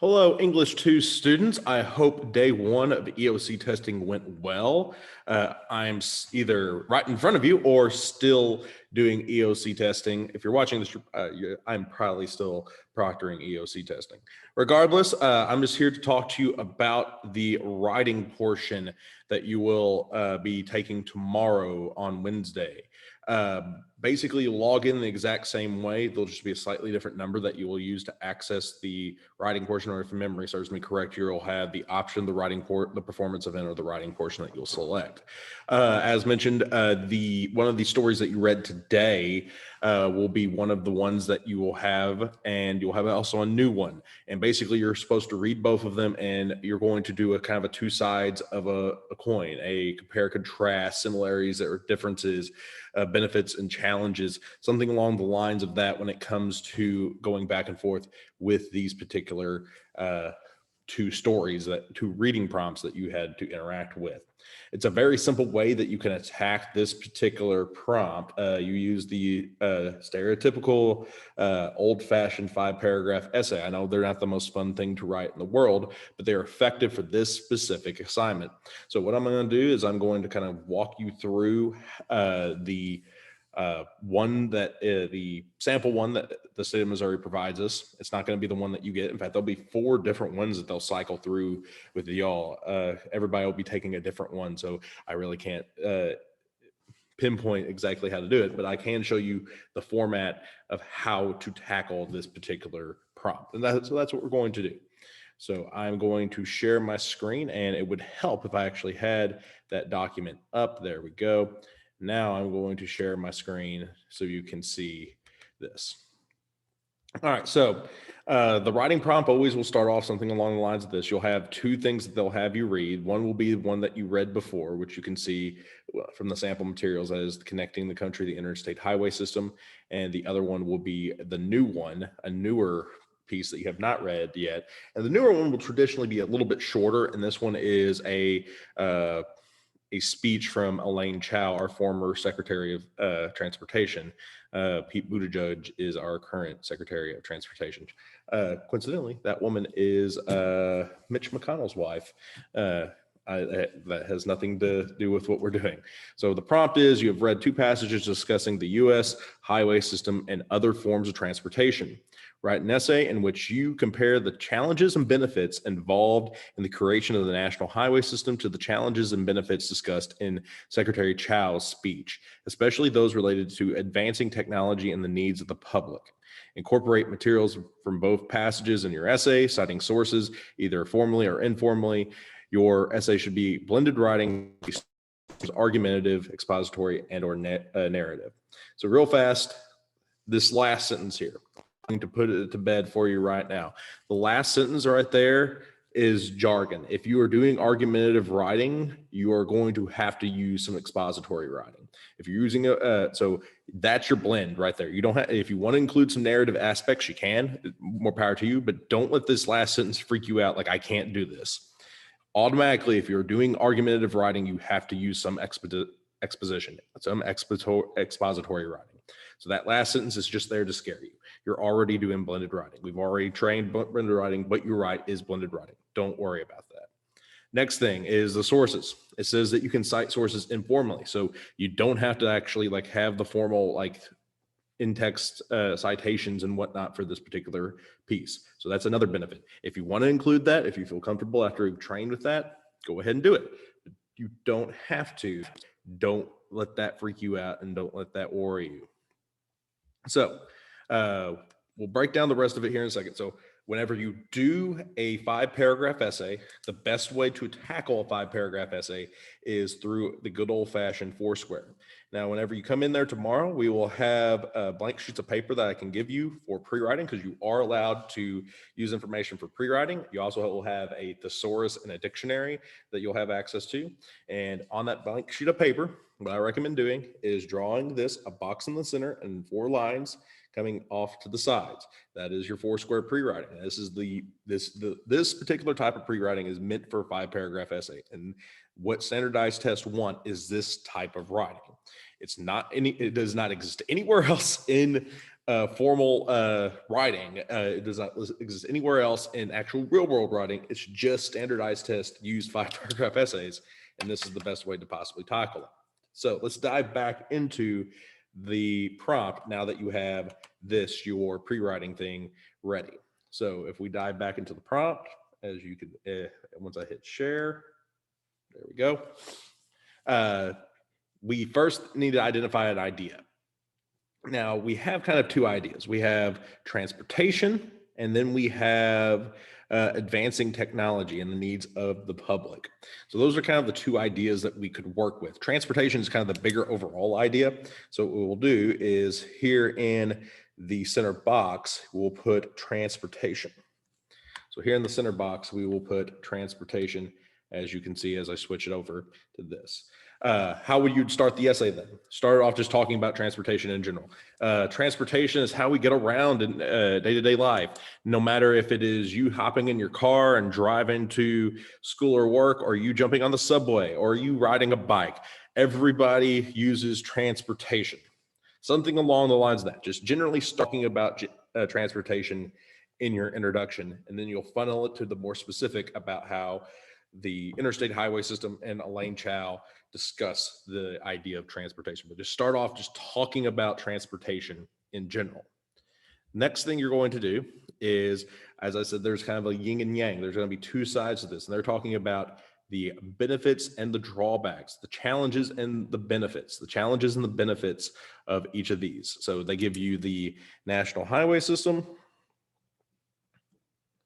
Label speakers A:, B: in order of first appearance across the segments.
A: Hello, English 2 students. I hope day one of EOC testing went well. I'm either right in front of you or still doing EOC testing. If you're watching this, I'm probably still proctoring EOC testing. Regardless, I'm just here to talk to you about the writing portion that you will be taking tomorrow on Wednesday. Basically, you log in the exact same way. There'll just be a slightly different number that you will use to access the writing portion, or if memory serves me correct, you'll have the option, the performance event, or the writing portion that you'll select. As mentioned, one of the stories that you read today will be one of the ones that you will have, and you'll have also a new one. And basically, you're supposed to read both of them, and you're going to do a kind of a two sides of a coin, a compare, contrast, similarities or differences, benefits and challenges, something along the lines of that when it comes to going back and forth with these particular two reading prompts that you had to interact with. It's a very simple way that you can attack this particular prompt. You use the stereotypical old-fashioned 5-paragraph essay. I know they're not the most fun thing to write in the world, but they're effective for this specific assignment. So what I'm going to do is I'm going to kind of walk you through the sample one that the state of Missouri provides us. It's not going to be the one that you get. In fact, there'll be 4 different ones that they'll cycle through with y'all. Everybody will be taking a different one, so I really can't pinpoint exactly how to do it, but I can show you the format of how to tackle this particular prompt. And so that's what we're going to do. So I'm going to share my screen, and it would help if I actually had that document up. There we go. Now I'm going to share my screen so you can see this. All right, so the writing prompt always will start off something along the lines of this. You'll have 2 things that they'll have you read. One will be the one that you read before, which you can see from the sample materials as connecting the country, the interstate highway system. And the other one will be the new one, a newer piece that you have not read yet. And the newer one will traditionally be a little bit shorter. And this one is a speech from Elaine Chao, our former Secretary of Transportation. Pete Buttigieg is our current Secretary of Transportation. Coincidentally, that woman is Mitch McConnell's wife. That has nothing to do with what we're doing. So the prompt is, you have read 2 passages discussing the U.S. highway system and other forms of transportation. Write an essay in which you compare the challenges and benefits involved in the creation of the national highway system to the challenges and benefits discussed in Secretary Chao's speech, especially those related to advancing technology and the needs of the public. Incorporate materials from both passages in your essay, citing sources, either formally or informally. Your essay should be blended writing, argumentative, expository, and or narrative. So real fast, this last sentence here, I'm going to put it to bed for you right now. The last sentence right there is jargon. If you are doing argumentative writing, you are going to have to use some expository writing. If you're using so that's your blend right there. You don't have, if you want to include some narrative aspects, you can, more power to you, but don't let this last sentence freak you out like I can't do this. Automatically, if you're doing argumentative writing, you have to use some exposition, some expository writing. So that last sentence is just there to scare you. You're already doing blended writing. We've already trained blended writing, but you're right, is blended writing. Don't worry about that. Next thing is the sources. It says that you can cite sources informally. So you don't have to actually have the formal in-text citations and whatnot for this particular piece. So that's another benefit. If you want to include that, if you feel comfortable after you've trained with that, go ahead and do it. But you don't have to. Don't let that freak you out, and don't let that worry you. So we'll break down the rest of it here in a second. So whenever you do a 5-paragraph essay, the best way to tackle a 5-paragraph essay is through the good old-fashioned Foursquare. Now, whenever you come in there tomorrow, we will have blank sheets of paper that I can give you for pre-writing, because you are allowed to use information for pre-writing. You also will have a thesaurus and a dictionary that you'll have access to. And on that blank sheet of paper, what I recommend doing is drawing a box in the center and 4 lines coming off to the sides. That is your Foursquare pre-writing. This particular type of pre-writing is meant for a 5-paragraph essay. And what standardized tests want is this type of writing. It does not exist anywhere else in formal writing. It does not exist anywhere else in actual real world writing. It's just standardized tests use 5-paragraph essays, and this is the best way to possibly tackle it. So let's dive back into the prompt now that you have this, your pre-writing thing ready. So if we dive back into the prompt, as you can, once I hit share, there we go. We first need to identify an idea. Now we have kind of two ideas. We have transportation, and then we have advancing technology and the needs of the public. So those are kind of the two ideas that we could work with. Transportation is kind of the bigger overall idea. So what we'll do is here in the center box, we'll put transportation. So here in the center box, we will put transportation, as you can see as I switch it over to this. How would you start the essay then? Start off just talking about transportation in general. Transportation is how we get around in day-to-day life. No matter if it is you hopping in your car and driving to school or work, or you jumping on the subway, or you riding a bike, everybody uses transportation. Something along the lines of that, just generally talking about transportation in your introduction, and then you'll funnel it to the more specific about how the interstate highway system and Elaine Chao discuss the idea of transportation. But just start off just talking about transportation in general. Next thing you're going to do is, as I said, there's kind of a yin and yang. There's going to be two sides to this, and they're talking about the benefits and the drawbacks, the challenges and the benefits, of each of these. So they give you the national highway system.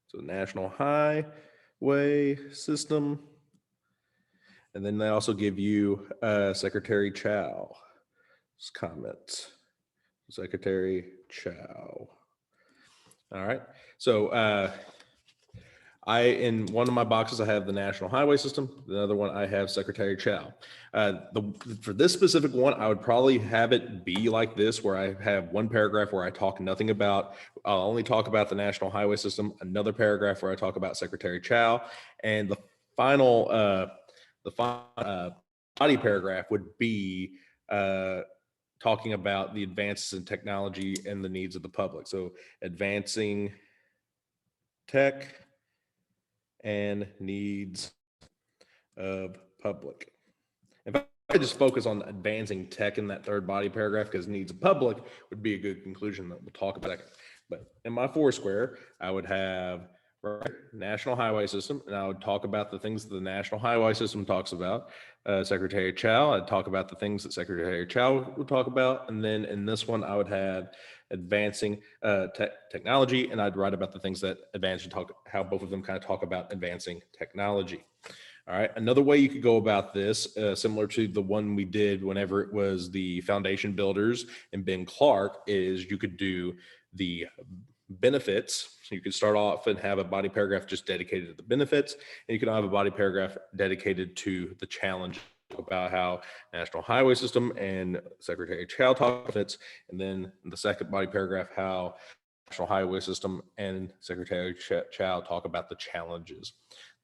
A: So national highway system. And then they also give you Secretary Chao's comments. Secretary Chao. All right. So in one of my boxes, I have the national highway system. The other one, I have Secretary Chao. For this specific one, I would probably have it be like this, where I have one paragraph where I talk nothing about, I'll only talk about the national highway system, another paragraph where I talk about Secretary Chao, and the final body paragraph would be talking about the advances in technology and the needs of the public. So advancing tech and needs of public. If I just focus on advancing tech in that third body paragraph, because needs of public would be a good conclusion that we'll talk about. But in my Foursquare, I would have national highway system, and I would talk about the things that the national highway system talks about. Secretary Chao, I'd talk about the things that Secretary Chao would talk about. And then in this one, I would have advancing technology, and I'd write about the things that advance and talk, how both of them kind of talk about advancing technology. All right. Another way you could go about this, similar to the one we did whenever it was the foundation builders and Ben Clark, is you could do the benefits. So you could start off and have a body paragraph just dedicated to the benefits, and you can have a body paragraph dedicated to the challenge about how National Highway System and Secretary Chao talk benefits, and then the second body paragraph, how National Highway System and Secretary Chao talk about the challenges.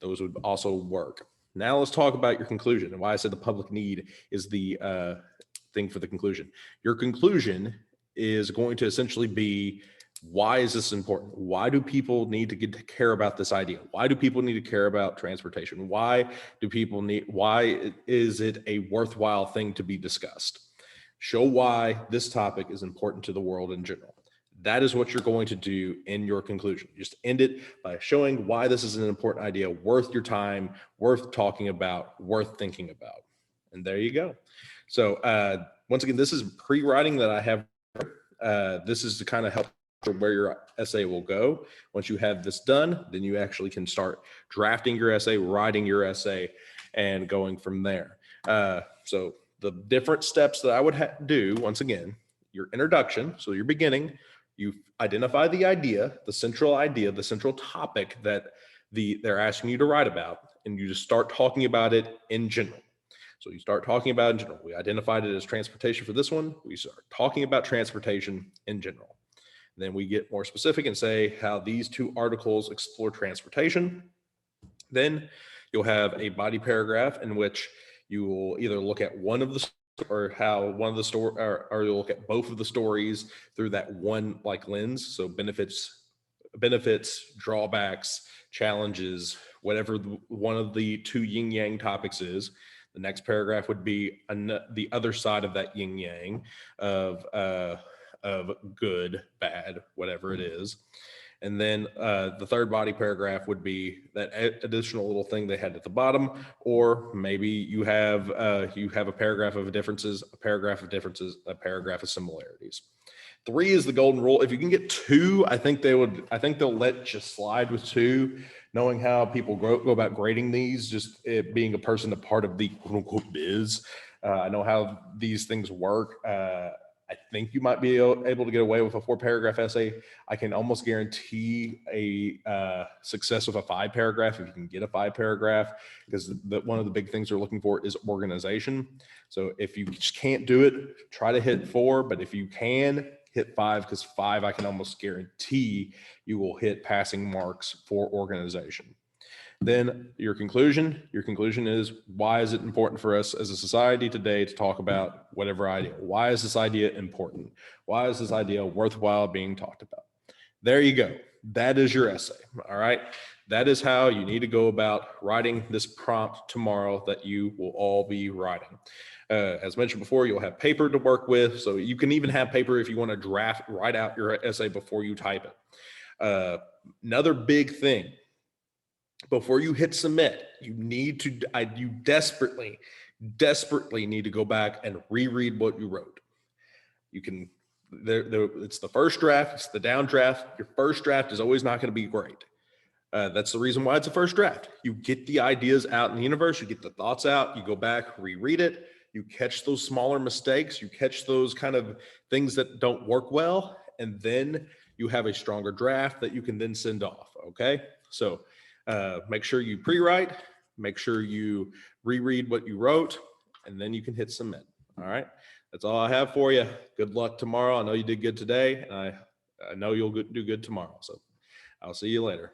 A: Those would also work. Now let's talk about your conclusion, and why I said the public need is the thing for the conclusion. Your conclusion is going to essentially be, why is this important? Why do people need to get to care about this idea? Why do people need to care about transportation? Why is it a worthwhile thing to be discussed? Show why this topic is important to the world in general. That is what you're going to do in your conclusion. Just end it by showing why this is an important idea, worth your time, worth talking about, worth thinking about. And there you go. So once again, this is pre-writing that I have. This is to kind of help where your essay will go. Once you have this done, then you actually can start drafting your essay, writing your essay, and going from there. So the different steps that I would do, once again, your introduction, so your beginning, you identify the idea, the central topic that they're asking you to write about, and you just start talking about it in general. So you start talking about it in general. We identified it as transportation for this one. We start talking about transportation in general. Then we get more specific and say how these two articles explore transportation. Then you'll have a body paragraph in which you will either look at one of the or how one of the story, or you'll look at both of the stories through that one like lens. So benefits, drawbacks, challenges, whatever one of the two yin yang topics is. The next paragraph would be the other side of that yin yang of good, bad, whatever it is. And then the third body paragraph would be that additional little thing they had at the bottom, or maybe you have a paragraph of differences, a paragraph of differences, a paragraph of similarities. 3 is the golden rule. If you can get 2, I think they'll let you slide with 2, knowing how people go about grading these, just it being a person, a part of the quote unquote biz. I know how these things work. I think you might be able to get away with a 4-paragraph essay. I can almost guarantee a success with a 5-paragraph if you can get a 5-paragraph, because one of the big things they're looking for is organization. So if you just can't do it, try to hit 4, but if you can, hit 5, because 5, I can almost guarantee you will hit passing marks for organization. Then your conclusion is, why is it important for us as a society today to talk about whatever idea? Why is this idea important? Why is this idea worthwhile being talked about? There you go. That is your essay. All right. That is how you need to go about writing this prompt tomorrow that you will all be writing. As mentioned before, you'll have paper to work with. So you can even have paper if you want to write out your essay before you type it. Another big thing, before you hit submit, you desperately need to go back and reread what you wrote. You can, it's the first draft, it's the down draft. Your first draft is always not going to be great. That's the reason why it's a first draft. You get the ideas out in the universe, you get the thoughts out, you go back, reread it, you catch those smaller mistakes, you catch those kind of things that don't work well, and then you have a stronger draft that you can then send off. Okay. So make sure you pre-write, make sure you reread what you wrote, and then you can hit submit. All right. That's all I have for you. Good luck tomorrow. I know you did good today, and I know you'll do good tomorrow. So I'll see you later.